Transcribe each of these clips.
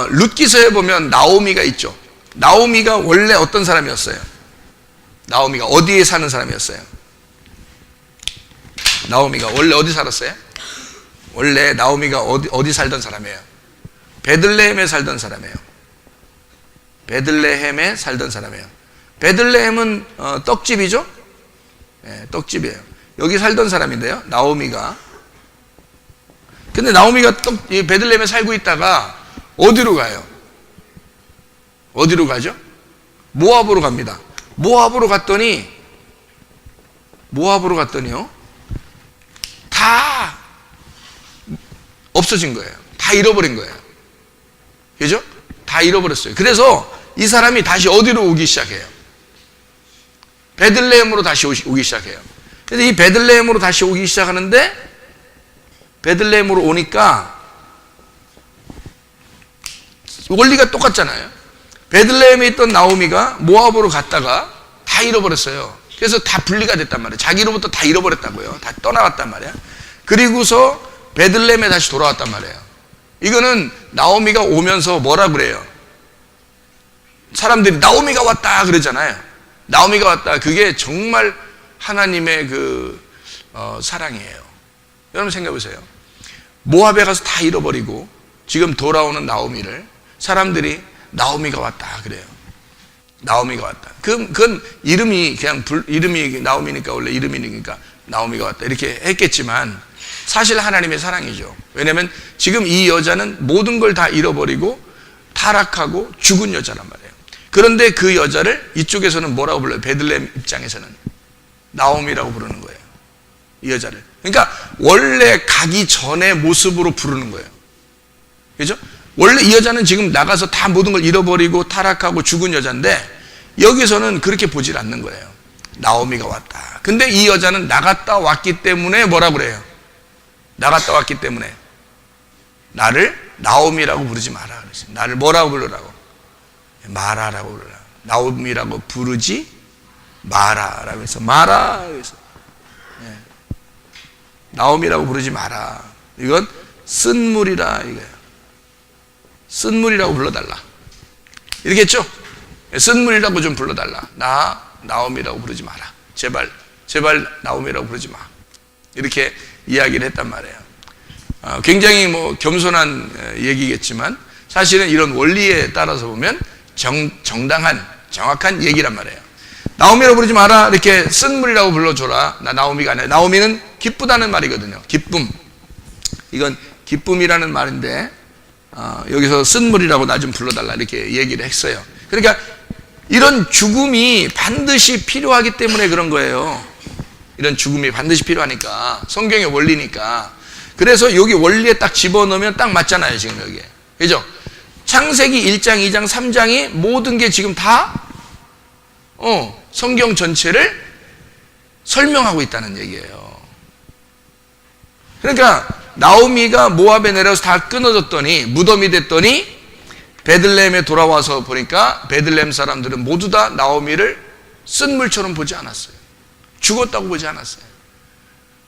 룻기서에 보면 나오미가 있죠. 나오미가 원래 어떤 사람이었어요? 나오미가 어디에 사는 사람이었어요? 나오미가 원래 어디 살았어요? 원래 나오미가 어디 살던 사람이에요? 베들레헴에 살던 사람이에요. 베들레헴에 살던 사람이에요. 베들레헴은 떡집이죠? 네, 떡집이에요. 여기 살던 사람인데요, 나오미가. 근데 나오미가 베들레헴에 살고 있다가 어디로 가요? 어디로 가죠? 모압으로 갑니다. 모압으로 갔더니요, 다 없어진 거예요. 다 잃어버린 거예요. 그죠? 다 잃어버렸어요. 그래서 이 사람이 다시 어디로 오기 시작해요? 베들레헴으로 다시 오기 시작해요. 그래서 이 베들레헴으로 다시 오기 시작하는데, 베들레헴으로 오니까 원리가 똑같잖아요. 베들레헴에 있던 나오미가 모압으로 갔다가 다 잃어버렸어요. 그래서 다 분리가 됐단 말이에요. 자기로부터 다 잃어버렸다고요. 다 떠나갔단 말이에요. 그리고서 베들레헴에 다시 돌아왔단 말이에요. 이거는 나오미가 오면서 뭐라 그래요? 사람들이 나오미가 왔다 그러잖아요. 나오미가 왔다. 그게 정말 하나님의 사랑이에요. 여러분 생각해 보세요. 모압에 가서 다 잃어버리고 지금 돌아오는 나오미를 사람들이 나오미가 왔다 그래요. 나오미가 왔다. 그건 이름이 이름이 나오미니까, 원래 이름이니까 나오미가 왔다 이렇게 했겠지만 사실 하나님의 사랑이죠. 왜냐하면 지금 이 여자는 모든 걸 다 잃어버리고 타락하고 죽은 여자란 말이에요. 그런데 그 여자를 이쪽에서는 뭐라고 불러요? 베들레헴 입장에서는 나오미라고 부르는 거예요. 이 여자를. 그러니까 원래 가기 전의 모습으로 부르는 거예요. 그죠? 원래 이 여자는 지금 나가서 다 모든 걸 잃어버리고 타락하고 죽은 여자인데 여기서는 그렇게 보질 않는 거예요. 나오미가 왔다. 근데 이 여자는 나갔다 왔기 때문에 뭐라 그래요? 나갔다 왔기 때문에 나를 나오미라고 부르지 마라 그랬어요. 나를 뭐라고 부르라고? 마라라고 부르라. 나오미라고 부르지 마라라고 해서 마라 그래서 나오미라고 부르지 마라. 이건 쓴물이라 이거예요. 쓴물이라고 불러달라. 이렇게 했죠? 쓴물이라고 좀 불러달라. 나오미라고 부르지 마라. 제발 나오미라고 부르지 마. 이렇게 이야기를 했단 말이에요. 굉장히 겸손한 얘기겠지만 사실은 이런 원리에 따라서 보면 정확한 얘기란 말이에요. 나오미라고 부르지 마라. 이렇게 쓴물이라고 불러줘라. 나 나오미가 아니라. 나오미는 기쁘다는 말이거든요. 기쁨. 이건 기쁨이라는 말인데 여기서 쓴물이라고 나 좀 불러달라 이렇게 얘기를 했어요. 그러니까 이런 죽음이 반드시 필요하기 때문에 그런 거예요. 이런 죽음이 반드시 필요하니까, 성경의 원리니까. 그래서 여기 원리에 딱 집어넣으면 딱 맞잖아요, 지금 여기에. 그죠? 창세기 1장, 2장, 3장이 모든 게 지금 다 성경 전체를 설명하고 있다는 얘기예요. 그러니까 나오미가 모압에 내려서 다 끊어졌더니, 무덤이 됐더니 베들레헴에 돌아와서 보니까 베들레헴 사람들은 모두 다 나오미를 쓴물처럼 보지 않았어요. 죽었다고 보지 않았어요.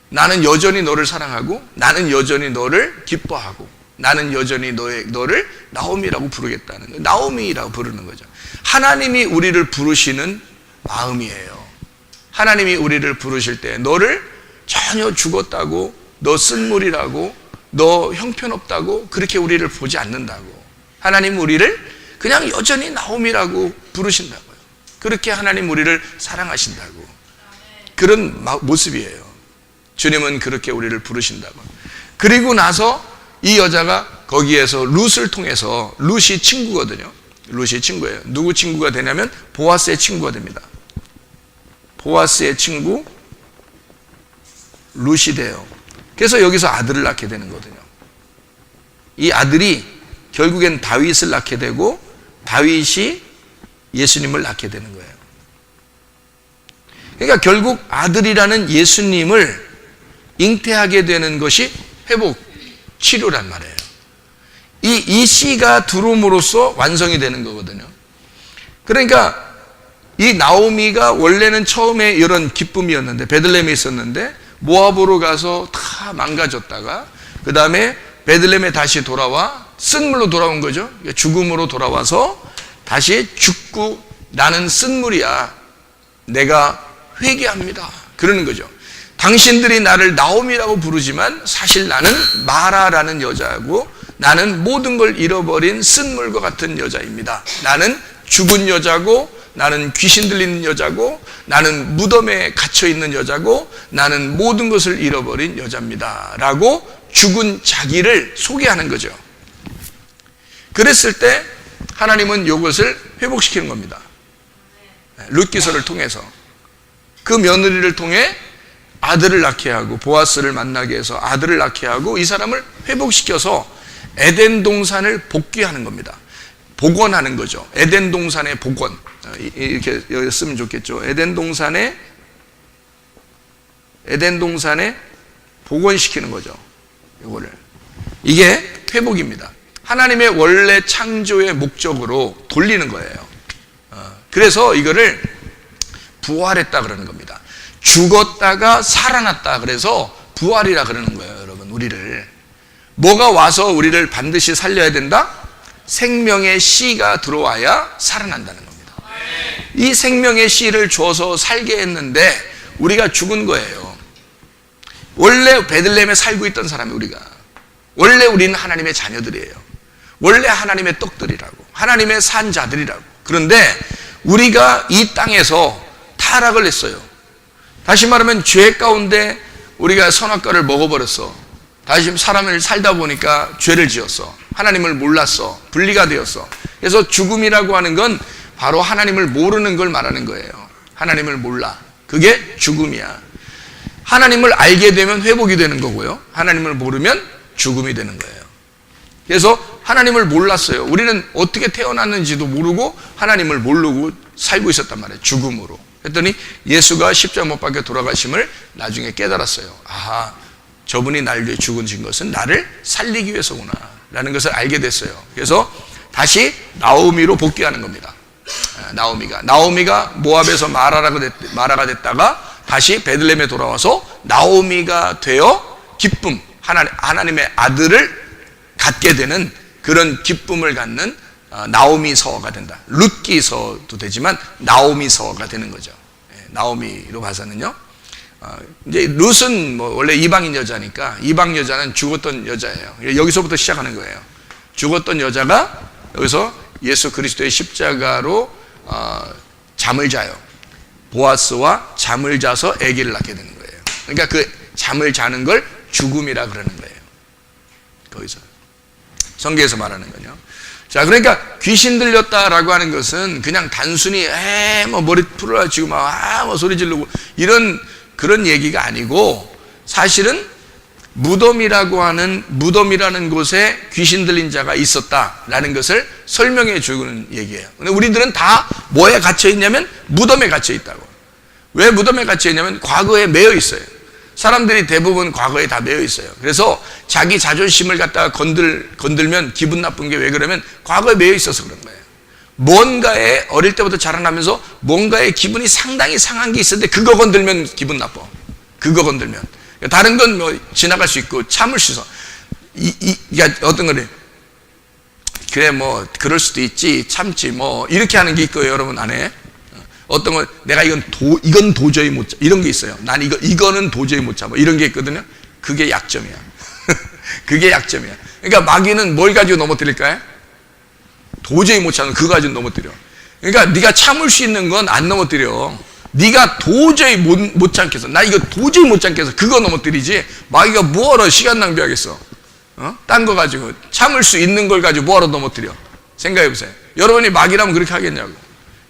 나는 여전히 너를 사랑하고, 나는 여전히 너를 기뻐하고, 나는 여전히 너를 나오미라고 부르겠다는 거예요. 나오미라고 부르는 거죠. 하나님이 우리를 부르시는 마음이에요. 하나님이 우리를 부르실 때 너를 전혀 죽었다고, 너 쓴물이라고, 너 형편없다고 그렇게 우리를 보지 않는다고. 하나님 우리를 그냥 여전히 나오미라고 부르신다고요. 그렇게 하나님 우리를 사랑하신다고. 그런 모습이에요. 주님은 그렇게 우리를 부르신다고. 그리고 나서 이 여자가 거기에서 룻을 통해서, 룻이 친구거든요. 룻이 친구예요. 누구 친구가 되냐면 보아스의 친구가 됩니다. 보아스의 친구 룻이 돼요. 그래서 여기서 아들을 낳게 되는 거거든요. 이 아들이 결국엔 다윗을 낳게 되고 다윗이 예수님을 낳게 되는 거예요. 그러니까 결국 아들이라는 예수님을 잉태하게 되는 것이 회복, 치료란 말이에요. 이 씨가 들어옴으로써 완성이 되는 거거든요. 그러니까 이 나오미가 원래는 처음에 이런 기쁨이었는데, 베들레헴에 있었는데 모압으로 가서 다 망가졌다가 그 다음에 베들레헴에 다시 돌아와 쓴물로 돌아온 거죠. 죽음으로 돌아와서 다시 죽고 나는 쓴물이야. 내가 회개합니다. 그러는 거죠. 당신들이 나를 나옴이라고 부르지만 사실 나는 마라라는 여자고 나는 모든 걸 잃어버린 쓴물과 같은 여자입니다. 나는 죽은 여자고 나는 귀신 들리는 여자고 나는 무덤에 갇혀있는 여자고 나는 모든 것을 잃어버린 여자입니다. 라고 죽은 자기를 소개하는 거죠. 그랬을 때 하나님은 이것을 회복시키는 겁니다. 룻기서를 통해서 그 며느리를 통해 아들을 낳게 하고 보아스를 만나게 해서 아들을 낳게 하고 이 사람을 회복시켜서 에덴 동산을 복귀하는 겁니다. 복원하는 거죠. 에덴 동산의 복원. 이렇게 여기 쓰면 좋겠죠. 에덴 동산에 복원시키는 거죠. 이거를. 이게 회복입니다. 하나님의 원래 창조의 목적으로 돌리는 거예요. 그래서 이거를 부활했다 그러는 겁니다. 죽었다가 살아났다 그래서 부활이라 그러는 거예요. 여러분, 우리를 뭐가 와서 우리를 반드시 살려야 된다? 생명의 씨가 들어와야 살아난다는 겁니다. 이 생명의 씨를 줘서 살게 했는데 우리가 죽은 거예요. 원래 베들레헴에 살고 있던 사람이 우리가, 원래 우리는 하나님의 자녀들이에요. 원래 하나님의 떡들이라고, 하나님의 산자들이라고. 그런데 우리가 이 땅에서 타락을 했어요. 다시 말하면 죄 가운데 우리가 선악과를 먹어버렸어. 다시 사람을 살다 보니까 죄를 지었어. 하나님을 몰랐어. 분리가 되었어. 그래서 죽음이라고 하는 건 바로 하나님을 모르는 걸 말하는 거예요. 하나님을 몰라. 그게 죽음이야. 하나님을 알게 되면 회복이 되는 거고요. 하나님을 모르면 죽음이 되는 거예요. 그래서 하나님을 몰랐어요. 우리는 어떻게 태어났는지도 모르고 하나님을 모르고 살고 있었단 말이에요. 죽음으로. 그랬더니 예수가 십자가 못 박혀 돌아가심을 나중에 깨달았어요. 아, 저분이 날 위해 죽으신 것은 나를 살리기 위해서구나 라는 것을 알게 됐어요. 그래서 다시 나오미로 복귀하는 겁니다. 나오미가 모압에서 마라가 됐다가 다시 베들레헴에 돌아와서 나오미가 되어 기쁨, 하나님의 아들을 갖게 되는 그런 기쁨을 갖는 나오미서가 된다. 룻기서도 되지만 나오미서가 되는 거죠. 나오미로 봐서는요. 이제 룻은 뭐 원래 이방인 여자니까 이방 여자는 죽었던 여자예요. 여기서부터 시작하는 거예요. 죽었던 여자가 여기서 예수 그리스도의 십자가로 잠을 자요. 보아스와 잠을 자서 아기를 낳게 되는 거예요. 그러니까 그 잠을 자는 걸 죽음이라 그러는 거예요. 거기서 성경에서 말하는 거요. 자, 그러니까 귀신 들렸다라고 하는 것은 그냥 단순히 뭐 머리 풀어가지고 뭐 소리 지르고 이런 그런 얘기가 아니고 사실은 무덤이라는 곳에 귀신 들린 자가 있었다라는 것을 설명해 주는 얘기예요. 근데 우리들은 다 뭐에 갇혀 있냐면 무덤에 갇혀 있다고. 왜 무덤에 갇혀 있냐면 과거에 매여 있어요. 사람들이 대부분 과거에 다 매여 있어요. 그래서 자기 자존심을 갖다가 건들면 기분 나쁜 게 왜 그러면 과거에 매여 있어서 그런 거예요. 뭔가에 어릴 때부터 자라나면서 뭔가에 기분이 상당히 상한 게 있었는데 그거 건들면 기분 나빠. 그거 건들면. 다른 건 뭐 지나갈 수 있고 참을 수 있어. 그러니까 어떤 거래. 그래 뭐 그럴 수도 있지 참지 뭐 이렇게 하는 게 있고요. 여러분 안에 어떤 건 내가 이건 도저히 못 참. 이런 게 있어요. 난 이거는 도저히 못 참아. 이런 게 있거든요. 그게 약점이야. 그게 약점이야. 그러니까 마귀는 뭘 가지고 넘어뜨릴까요? 도저히 못 참는 그거 가지고 넘어뜨려. 그러니까 네가 참을 수 있는 건 안 넘어뜨려. 네가 도저히 못 참겠어. 나 이거 도저히 못 참겠어. 그거 넘어뜨리지. 마귀가 뭐하러 시간 낭비하겠어. 딴 거 가지고 참을 수 있는 걸 가지고 뭐하러 넘어뜨려. 생각해 보세요. 여러분이 마귀라면 그렇게 하겠냐고.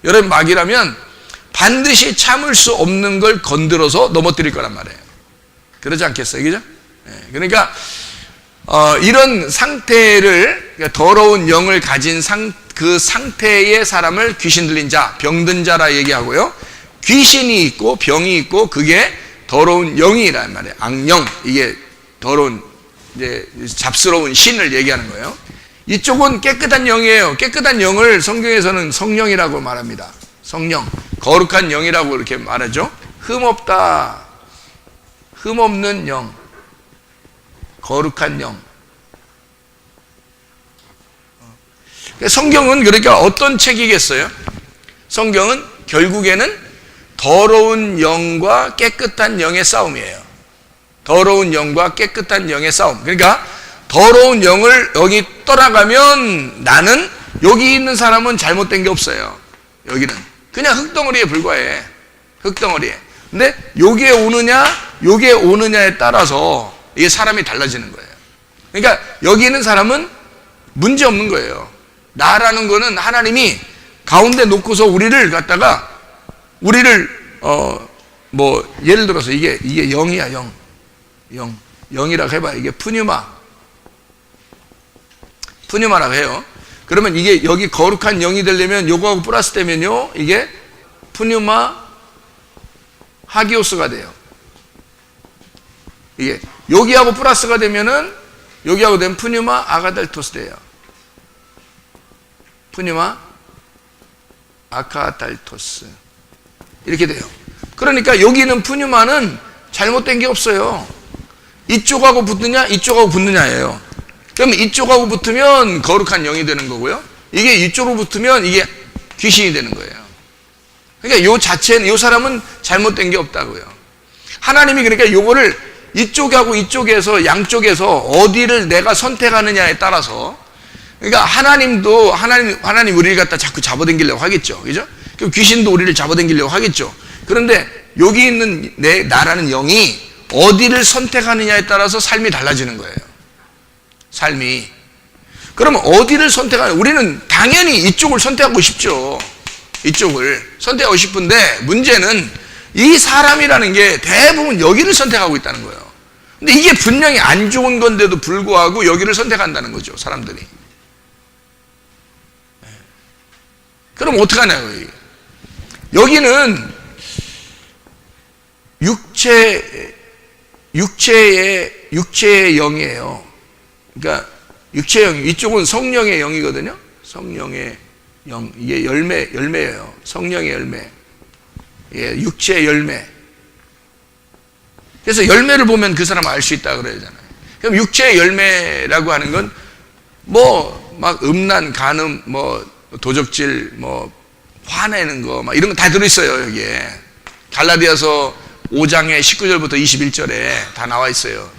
여러분 마귀라면 반드시 참을 수 없는 걸 건드려서 넘어뜨릴 거란 말이에요. 그러지 않겠어요? 그죠? 그러니까 이런 상태를, 그러니까 더러운 영을 가진 그 상태의 사람을 귀신 들린 자, 병든 자라 얘기하고요. 귀신이 있고 병이 있고 그게 더러운 영이란 말이에요. 악령, 이게 더러운 이제 잡스러운 신을 얘기하는 거예요. 이쪽은 깨끗한 영이에요. 깨끗한 영을 성경에서는 성령이라고 말합니다. 성령, 거룩한 영이라고 이렇게 말하죠. 흠없다, 흠없는 영, 거룩한 영. 성경은 그러니까 어떤 책이겠어요? 성경은 결국에는 더러운 영과 깨끗한 영의 싸움이에요. 더러운 영과 깨끗한 영의 싸움. 그러니까 더러운 영이 떠나가면 나는, 여기 있는 사람은 잘못된 게 없어요. 여기는 그냥 흙덩어리에 불과해. 흙덩어리에. 근데 여기에 오느냐에 따라서 이게 사람이 달라지는 거예요. 그러니까 여기 있는 사람은 문제 없는 거예요. 나라는 거는 하나님이 가운데 놓고서 우리를 예를 들어서 이게 영이야. 영이라고 해봐. 이게 푸뉴마라고 해요. 그러면 이게 여기 거룩한 영이 되려면 요거하고 플러스 되면요, 이게 푸뉴마 하기오스가 돼요. 이게 여기하고 플러스가 되면은, 여기하고 되면 푸뉴마 아가달토스 돼요. 푸뉴마 아카달토스 이렇게 돼요. 그러니까 여기는 푸뉴마는 잘못된 게 없어요. 이쪽하고 붙느냐 이쪽하고 붙느냐예요. 그럼 이쪽하고 붙으면 거룩한 영이 되는 거고요, 이게 이쪽으로 붙으면 이게 귀신이 되는 거예요. 그러니까 요 사람은 잘못된 게 없다고요. 하나님이 그러니까 요거를 이쪽하고 이쪽에서, 양쪽에서 어디를 내가 선택하느냐에 따라서, 그러니까 하나님 우리를 갖다 자꾸 잡아당기려고 하겠죠. 그죠? 그럼 귀신도 우리를 잡아당기려고 하겠죠. 그런데 여기 있는 나라는 영이 어디를 선택하느냐에 따라서 삶이 달라지는 거예요. 삶이. 그러면 어디를 우리는 당연히 이쪽을 선택하고 싶죠. 이쪽을 선택하고 싶은데, 문제는 이 사람이라는 게 대부분 여기를 선택하고 있다는 거예요. 근데 이게 분명히 안 좋은 건데도 불구하고 여기를 선택한다는 거죠, 사람들이. 그럼 어떡하냐고요. 여기는 육체의 영이에요. 그러니까 육체의 영, 이쪽은 성령의 영이거든요. 성령의 영, 이게 열매예요. 성령의 열매. 예, 육체의 열매. 그래서 열매를 보면 그 사람 알 수 있다 그러잖아요. 그럼 육체의 열매라고 하는 건 막 음란, 간음, 도적질, 화내는 거, 이런 거 다 들어있어요, 여기에. 갈라디아서 5장에 19절부터 21절에 다 나와 있어요.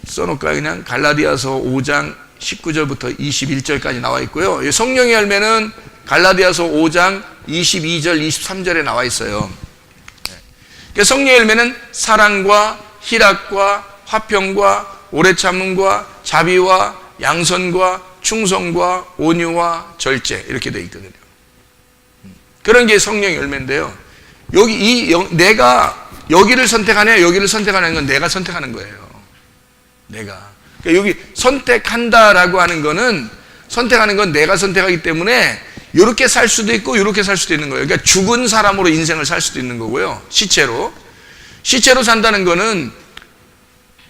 써놓을까요? 그냥 갈라디아서 5장 19절부터 21절까지 나와 있고요. 성령의 열매는 갈라디아서 5장 22절, 23절에 나와 있어요. 성령의 열매는 사랑과 희락과 화평과 오래 참음과 자비와 양선과 충성과 온유와 절제, 이렇게 되어 있거든요. 그런 게 성령의 열매인데요. 내가 여기를 선택하냐 여기를 선택하는 건 내가 선택하는 거예요. 내가. 그러니까 여기 선택한다라고 하는 거는, 선택하는 건 내가 선택하기 때문에 이렇게 살 수도 있고 이렇게 살 수도 있는 거예요. 그러니까 죽은 사람으로 인생을 살 수도 있는 거고요. 시체로 산다는 거는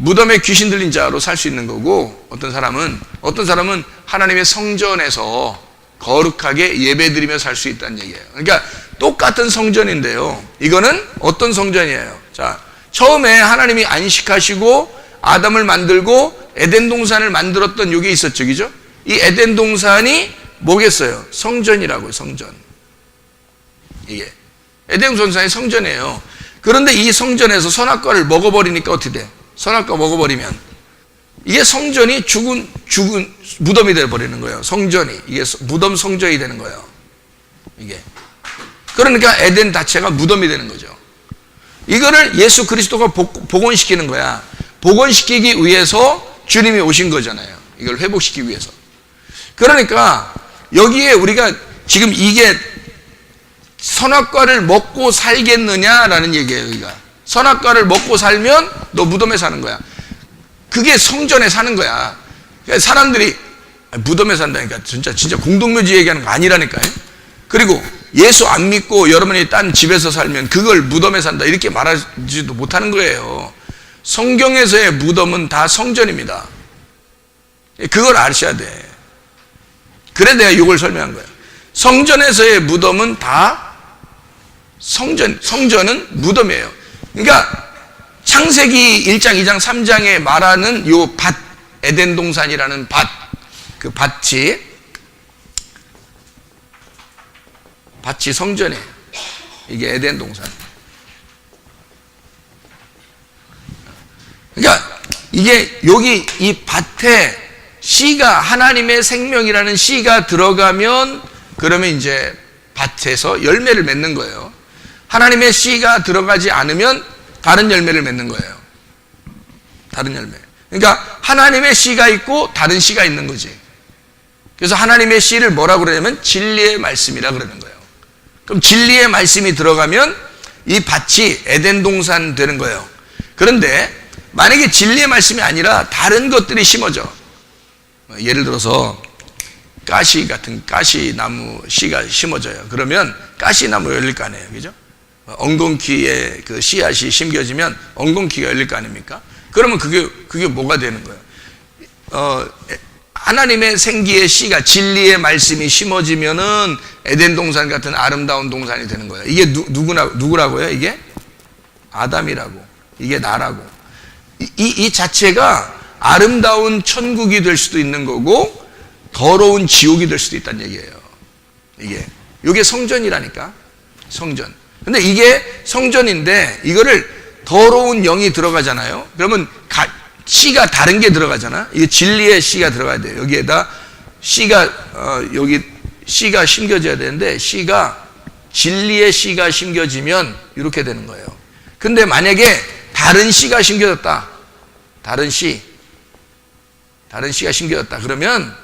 무덤에 귀신 들린 자로 살 수 있는 거고, 어떤 사람은 하나님의 성전에서 거룩하게 예배드리며 살 수 있다는 얘기예요. 그러니까 똑같은 성전인데요, 이거는 어떤 성전이에요? 자, 처음에 하나님이 안식하시고 아담을 만들고 에덴 동산을 만들었던 요게 있었죠, 그죠? 이 에덴 동산이 뭐겠어요? 성전이라고요, 성전. 이게 에덴 동산이 성전이에요. 그런데 이 성전에서 선악과를 먹어버리니까 어떻게 돼? 선악과 먹어버리면 이게 성전이 죽은 무덤이 되어버리는 거예요. 성전이, 이게 무덤 성전이 되는 거예요, 이게. 그러니까 에덴 자체가 무덤이 되는 거죠. 이거를 예수 그리스도가 복원시키는 거야. 복원시키기 위해서 주님이 오신 거잖아요. 이걸 회복시키기 위해서. 그러니까 여기에 우리가 지금 이게 선악과를 먹고 살겠느냐라는 얘기예요. 여기가 선악과를 먹고 살면 너 무덤에 사는 거야. 그게 성전에 사는 거야. 그러니까 사람들이 무덤에 산다니까 진짜 공동묘지 얘기하는 거 아니라니까요. 그리고 예수 안 믿고 여러분이 딴 집에서 살면 그걸 무덤에 산다 이렇게 말하지도 못하는 거예요. 성경에서의 무덤은 다 성전입니다. 그걸 아셔야 돼. 그래 내가 이걸 설명한 거예요. 성전에서의 무덤은 다 성전은 무덤이에요. 그러니까 창세기 1장, 2장, 3장에 말하는 요 밭, 에덴 동산이라는 밭, 그 밭이 밭이 성전이에요. 이게 에덴 동산. 그러니까 이게 여기 이 밭에 씨가, 하나님의 생명이라는 씨가 들어가면 그러면 이제 밭에서 열매를 맺는 거예요. 하나님의 씨가 들어가지 않으면 다른 열매를 맺는 거예요. 다른 열매. 그러니까 하나님의 씨가 있고 다른 씨가 있는 거지. 그래서 하나님의 씨를 뭐라고 그러냐면 진리의 말씀이라 그러는 거예요. 그럼 진리의 말씀이 들어가면 이 밭이 에덴 동산 되는 거예요. 그런데 만약에 진리의 말씀이 아니라 다른 것들이 심어져. 예를 들어서 가시 같은 가시나무 씨가 심어져요. 그러면 가시나무 열릴 거 아니에요. 그죠? 엉겅퀴에 그 씨앗이 심겨지면 엉겅퀴가 열릴 거 아닙니까? 그러면 그게 뭐가 되는 거예요? 하나님의 생기의 씨가, 진리의 말씀이 심어지면은 에덴 동산 같은 아름다운 동산이 되는 거예요. 이게 누구라고요? 이게 아담이라고. 이게 나라고. 이 자체가 아름다운 천국이 될 수도 있는 거고 더러운 지옥이 될 수도 있다는 얘기예요. 이게 성전이라니까. 성전. 근데 이게 성전인데 이거를 더러운 영이 들어가잖아요. 그러면 씨가 다른 게 들어가잖아. 이게 진리의 씨가 들어가야 돼요. 여기에다 씨가 여기 씨가 심겨져야 되는데 씨가 진리의 씨가 심겨지면 이렇게 되는 거예요. 근데 만약에 다른 씨가 심겨졌다. 다른 씨가 심겨졌다. 그러면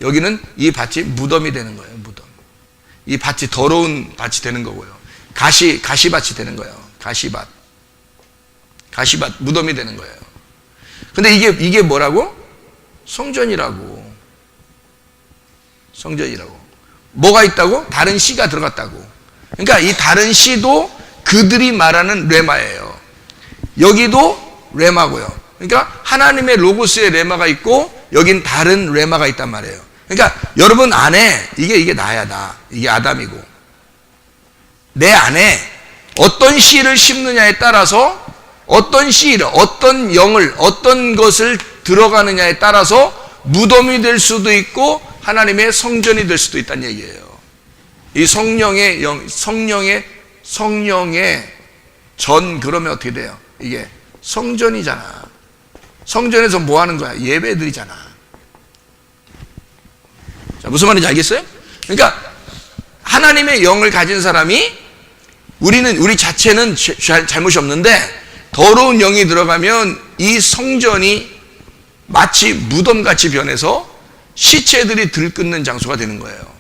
여기는 이 밭이 무덤이 되는 거예요. 무덤. 이 밭이 더러운 밭이 되는 거고요. 가시밭이 되는 거예요. 가시밭, 무덤이 되는 거예요. 근데 이게 뭐라고? 성전이라고. 뭐가 있다고? 다른 씨가 들어갔다고. 그러니까 이 다른 씨도 그들이 말하는 레마예요. 여기도 레마고요. 그러니까 하나님의 로고스의 레마가 있고 여긴 다른 레마가 있단 말이에요. 그러니까 여러분 안에 이게 나야, 나. 이게 아담이고. 내 안에 어떤 씨를 심느냐에 따라서 어떤 씨를, 어떤 영을, 어떤 것을 들어가느냐에 따라서 무덤이 될 수도 있고 하나님의 성전이 될 수도 있다는 얘기예요. 이 성령의 영, 성령의 전, 그러면 어떻게 돼요? 이게 성전이잖아. 성전에서 뭐 하는 거야? 예배 드리잖아. 자, 무슨 말인지 알겠어요? 그러니까 하나님의 영을 가진 사람이 우리 자체는 잘못이 없는데 더러운 영이 들어가면 이 성전이 마치 무덤같이 변해서 시체들이 들끓는 장소가 되는 거예요.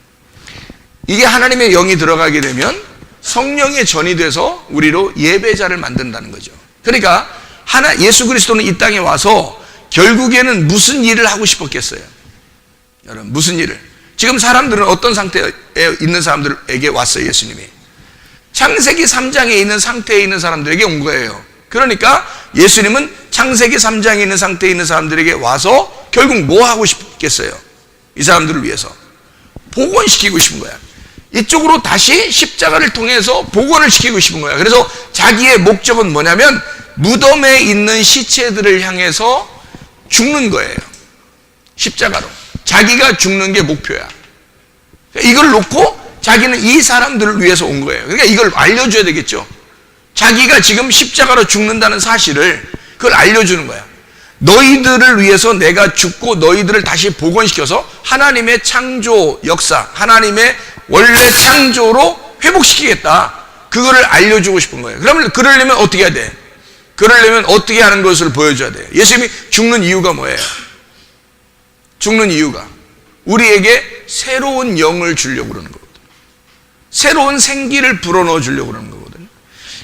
이게 하나님의 영이 들어가게 되면 성령의 전이 돼서 우리로 예배자를 만든다는 거죠. 그러니까 예수 그리스도는 이 땅에 와서 결국에는 무슨 일을 하고 싶었겠어요? 여러분, 무슨 일을? 지금 사람들은 어떤 상태에 있는 사람들에게 왔어요, 예수님이? 창세기 3장에 있는 상태에 있는 사람들에게 온 거예요. 그러니까 예수님은 창세기 3장에 있는 상태에 있는 사람들에게 와서 결국 뭐 하고 싶겠어요? 이 사람들을 위해서 복원시키고 싶은 거야. 이쪽으로 다시 십자가를 통해서 복원을 시키고 싶은 거야. 그래서 자기의 목적은 뭐냐면 무덤에 있는 시체들을 향해서 죽는 거예요. 십자가로. 자기가 죽는 게 목표야. 이걸 놓고 자기는 이 사람들을 위해서 온 거예요. 그러니까 이걸 알려줘야 되겠죠. 자기가 지금 십자가로 죽는다는 사실을 그걸 알려주는 거야. 너희들을 위해서 내가 죽고 너희들을 다시 복원시켜서 하나님의 창조 역사, 하나님의 원래 창조로 회복시키겠다. 그거를 알려주고 싶은 거예요. 그러려면 어떻게 해야 돼? 그러려면 어떻게 하는 것을 보여줘야 돼요? 예수님이 죽는 이유가 뭐예요? 죽는 이유가 우리에게 새로운 영을 주려고 그러는 거거든요. 새로운 생기를 불어넣어 주려고 그러는 거거든요.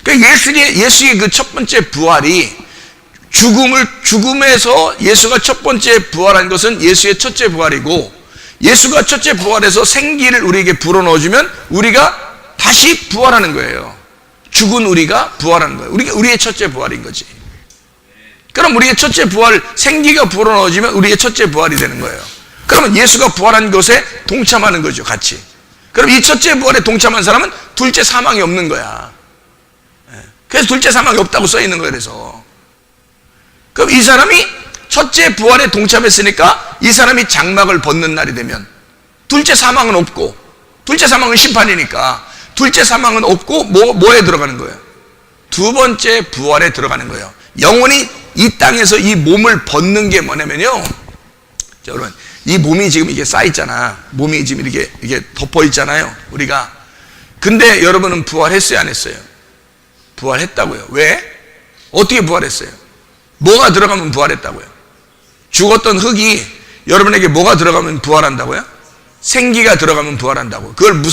그러니까 예수의 그 첫 번째 부활이 죽음에서 예수가 첫 번째 부활한 것은 예수의 첫째 부활이고, 예수가 첫째 부활해서 생기를 우리에게 불어넣어주면 우리가 다시 부활하는 거예요. 죽은 우리가 부활하는 거예요. 우리의 첫째 부활인 거지. 그럼 우리의 첫째 부활, 생기가 불어넣어지면 우리의 첫째 부활이 되는 거예요. 그러면 예수가 부활한 것에 동참하는 거죠, 같이. 그럼 이 첫째 부활에 동참한 사람은 둘째 사망이 없는 거야. 그래서 둘째 사망이 없다고 써 있는 거예요. 그래서 그럼 이 사람이 첫째 부활에 동참했으니까 이 사람이 장막을 벗는 날이 되면 둘째 사망은 없고, 둘째 사망은 심판이니까 둘째 사망은 없고 뭐에 들어가는 거예요? 두 번째 부활에 들어가는 거예요. 영혼이 이 땅에서 이 몸을 벗는 게 뭐냐면요, 자, 여러분, 이 몸이 지금 이게 쌓여있잖아. 몸이 지금 이게 덮어있잖아요, 우리가. 근데 여러분은 부활했어요, 안 했어요? 부활했다고요. 왜? 어떻게 부활했어요? 뭐가 들어가면 부활했다고요? 죽었던 흙이 여러분에게 뭐가 들어가면 부활한다고요? 생기가 들어가면 부활한다고. 그걸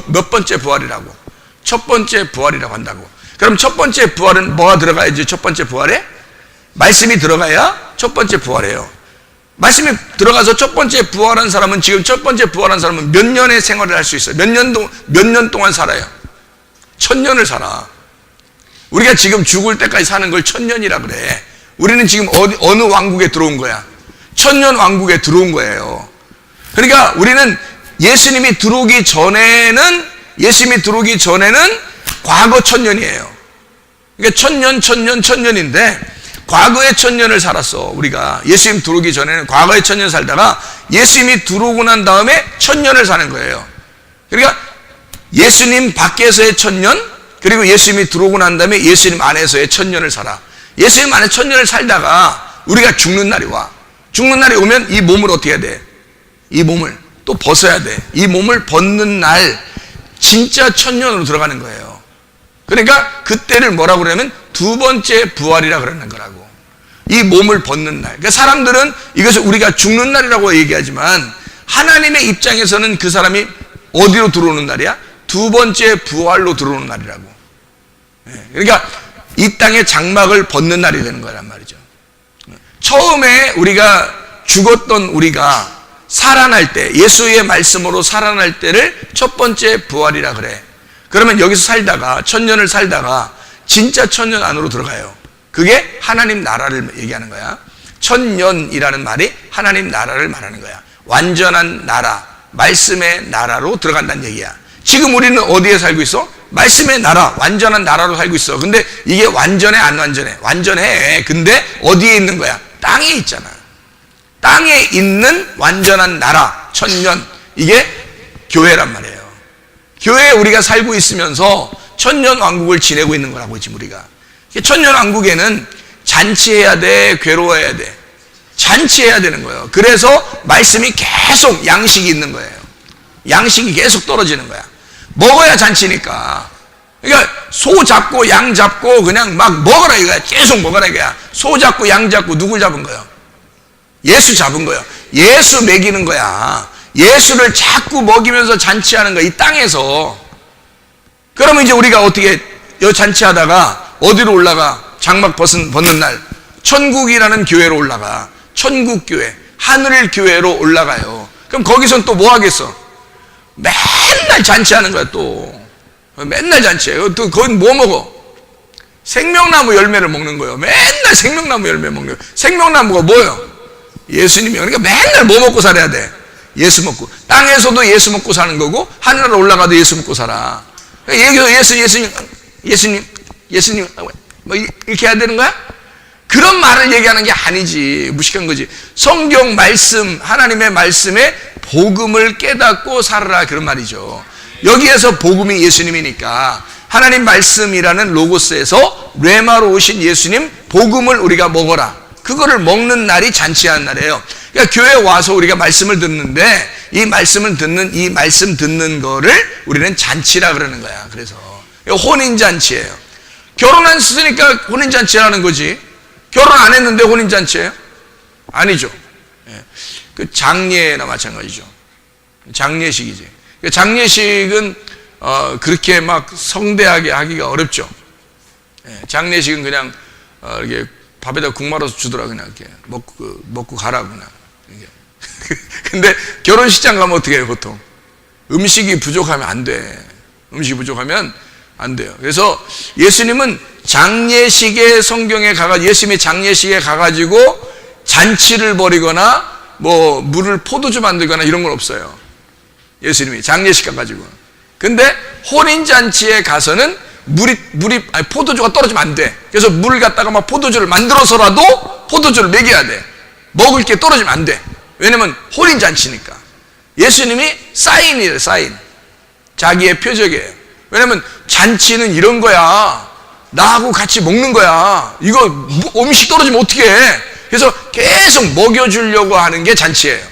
몇 번째 부활이라고? 첫 번째 부활이라고 한다고. 그럼 첫 번째 부활은 뭐가 들어가야지? 첫 번째 부활에? 말씀이 들어가야 첫 번째 부활이에요. 말씀이 들어가서 첫 번째 부활한 사람은, 지금 첫 번째 부활한 사람은 몇 년의 생활을 할 수 있어요? 몇 년 동안 살아요? 1000년을 살아. 우리가 지금 죽을 때까지 사는 걸 1000년이라 그래. 우리는 지금 어느 왕국에 들어온 거야? 1000년 왕국에 들어온 거예요. 그러니까 우리는 예수님이 들어오기 전에는 과거 1000년이에요. 그러니까 1000년인데 과거의 1000년을 살았어. 우리가 예수님 들어오기 전에는 과거의 1000년 살다가 예수님이 들어오고 난 다음에 1000년을 사는 거예요. 그러니까 예수님 밖에서의 1000년, 그리고 예수님이 들어오고 난 다음에 예수님 안에서의 1000년을 살아. 예수님 안에 1000년을 살다가 우리가 죽는 날이 와. 죽는 날이 오면 이 몸을 어떻게 해야 돼? 이 몸을 또 벗어야 돼. 이 몸을 벗는 날 진짜 1000년으로 들어가는 거예요. 그러니까 그때를 뭐라고 그러냐면 두 번째 부활이라 그러는 거라고. 이 몸을 벗는 날. 그러니까 사람들은 이것을 우리가 죽는 날이라고 얘기하지만 하나님의 입장에서는 그 사람이 어디로 들어오는 날이야? 두 번째 부활로 들어오는 날이라고. 그러니까 이 땅의 장막을 벗는 날이 되는 거란 말이죠. 처음에 우리가 죽었던 우리가 살아날 때, 예수의 말씀으로 살아날 때를 첫 번째 부활이라 그래. 그러면 여기서 살다가 1000년을 살다가 진짜 1000년 안으로 들어가요. 그게 하나님 나라를 얘기하는 거야. 1000년이라는 말이 하나님 나라를 말하는 거야. 완전한 나라, 말씀의 나라로 들어간다는 얘기야. 지금 우리는 어디에 살고 있어? 말씀의 나라, 완전한 나라로 살고 있어. 근데 이게 완전해, 안 완전해? 완전해. 근데 어디에 있는 거야? 땅에 있잖아. 땅에 있는 완전한 나라, 1000년. 이게 교회란 말이에요. 교회에 우리가 살고 있으면서 1000년 왕국을 지내고 있는 거라고, 지금 우리가. 1000년 왕국에는 잔치해야 돼, 괴로워해야 돼. 잔치해야 되는 거예요. 그래서 말씀이 계속 양식이 있는 거예요. 양식이 계속 떨어지는 거야. 먹어야 잔치니까. 그러니까 소 잡고 양 잡고 그냥 막 먹어라 이거야. 계속 먹어라 이거야. 소 잡고 양 잡고 누굴 잡은 거예요? 예수 잡은 거예요. 예수 먹이는 거야. 예수를 자꾸 먹이면서 잔치하는 거야, 이 땅에서. 그러면 이제 우리가 어떻게 여 잔치하다가 어디로 올라가? 장막 벗는 날 천국이라는 교회로 올라가. 천국교회, 하늘교회로 올라가요. 그럼 거기선 또 뭐 하겠어? 맨날 잔치하는 거야. 또 맨날 잔치해요. 또 거긴 뭐 먹어? 생명나무 열매를 먹는 거예요. 맨날 생명나무 열매 먹는 거예요. 생명나무가 뭐예요? 예수님이. 그러니까 맨날 뭐 먹고 살아야 돼? 예수 먹고. 땅에서도 예수 먹고 사는 거고 하늘로 올라가도 예수 먹고 살아. 그러니까 예수님 뭐 이렇게 해야 되는 거야? 그런 말을 얘기하는 게 아니지. 무식한 거지. 성경 말씀, 하나님의 말씀에 복음을 깨닫고 살아라, 그런 말이죠. 여기에서 복음이 예수님이니까 하나님 말씀이라는 로고스에서 뢰마로 오신 예수님 복음을 우리가 먹어라. 그거를 먹는 날이 잔치하는 날이에요. 그러니까 교회에 와서 우리가 말씀을 듣는데 이 말씀을 듣는, 이 말씀 듣는 거를 우리는 잔치라 그러는 거야. 그래서 혼인잔치예요. 결혼 안 했으니까 혼인잔치라는 거지. 결혼 안 했는데 혼인잔치예요? 아니죠. 그 장례나 마찬가지죠. 장례식이지. 장례식은 그렇게 막 성대하게 하기가 어렵죠. 장례식은 그냥 이렇게 밥에다 국 말아서 주더라. 그냥 이렇게 먹고 가라 그냥. 근데 결혼식장 가면 어떻게 해요? 보통 음식이 부족하면 안 돼. 음식이 부족하면 안 돼요. 그래서 예수님은 장례식에, 성경에 예수님이 장례식에 가가지고 잔치를 벌이거나 뭐 물을 포도주 만들거나 이런 건 없어요. 예수님이 장례식 가가지고. 근데 혼인잔치에 가서는 포도주가 떨어지면 안 돼. 그래서 물을 갖다가 막 포도주를 만들어서라도 포도주를 먹여야 돼. 먹을 게 떨어지면 안 돼. 왜냐면 혼인잔치니까. 예수님이 사인이에요, 사인. 자기의 표적이에요. 왜냐면 잔치는 이런 거야. 나하고 같이 먹는 거야. 이거 음식 떨어지면 어떻게 해? 그래서 계속 먹여주려고 하는 게 잔치예요.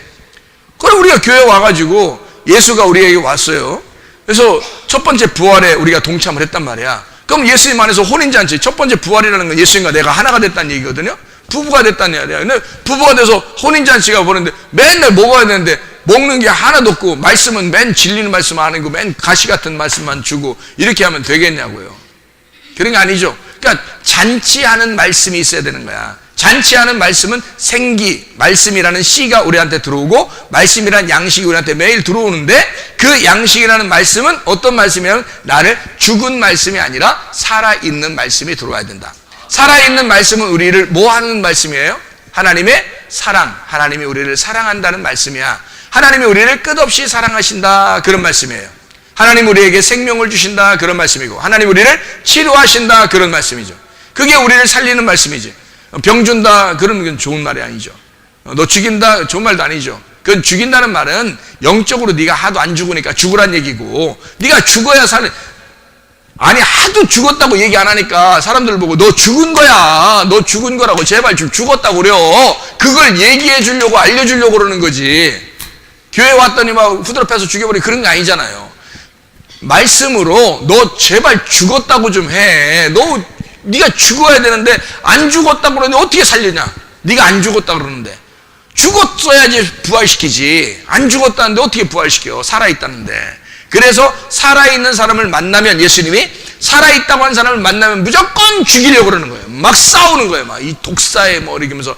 그럼 우리가 교회 와가지고 예수가 우리에게 왔어요. 그래서 첫 번째 부활에 우리가 동참을 했단 말이야. 그럼 예수님 안에서 혼인잔치, 첫 번째 부활이라는 건 예수님과 내가 하나가 됐다는 얘기거든요. 부부가 됐다는 얘기야. 근데 부부가 돼서 혼인잔치가 보는데 맨날 먹어야 되는데 먹는 게 하나도 없고, 말씀은 맨 진리는 말씀 안 하고 맨 가시 같은 말씀만 주고, 이렇게 하면 되겠냐고요. 그런 게 아니죠. 그러니까 잔치하는 말씀이 있어야 되는 거야. 잔치하는 말씀은 생기, 말씀이라는 씨가 우리한테 들어오고, 말씀이라는 양식이 우리한테 매일 들어오는데, 그 양식이라는 말씀은 어떤 말씀이냐면 나를 죽은 말씀이 아니라 살아있는 말씀이 들어와야 된다. 살아있는 말씀은 우리를 뭐 하는 말씀이에요? 하나님의 사랑, 하나님이 우리를 사랑한다는 말씀이야. 하나님이 우리를 끝없이 사랑하신다, 그런 말씀이에요. 하나님 우리에게 생명을 주신다, 그런 말씀이고, 하나님 우리를 치료하신다, 그런 말씀이죠. 그게 우리를 살리는 말씀이지. 병 준다, 그런 건 좋은 말이 아니죠. 너 죽인다, 좋은 말도 아니죠. 그건 죽인다는 말은 영적으로 네가 하도 안 죽으니까 죽으란 얘기고, 네가 죽어야 아니 하도 죽었다고 얘기 안 하니까 사람들 보고 너 죽은 거야, 너 죽은 거라고, 제발 좀 죽었다고 그래요. 그걸 얘기해 주려고, 알려주려고 그러는 거지. 교회 왔더니 막 후드로 패서 죽여버리고 그런 게 아니잖아요. 말씀으로 너 제발 죽었다고 좀 해. 네가 죽어야 되는데 안 죽었다고 그러는데 어떻게 살리냐? 네가 안 죽었다고 그러는데. 죽었어야지 부활시키지. 안 죽었다는데 어떻게 부활시켜? 살아있다는데. 그래서 살아있는 사람을 만나면, 예수님이 살아있다고 한 사람을 만나면 무조건 죽이려고 그러는 거예요. 막 싸우는 거예요. 막 이 독사에 뭐 이렇게 하면서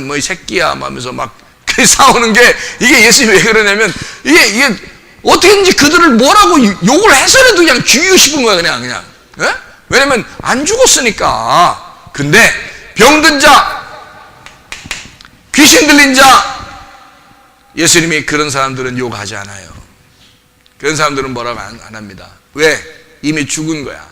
뭐 이 새끼야 막 하면서 막 싸우는 게, 이게 예수님이 왜 그러냐면 이게 어떻게든지 그들을 뭐라고 욕을 해서라도 그냥 죽이고 싶은 거야. 그냥 예? 왜냐면 안 죽었으니까. 근데 병든 자, 귀신 들린 자, 예수님이 그런 사람들은 욕하지 않아요. 그런 사람들은 뭐라고 안 합니다. 왜? 이미 죽은 거야.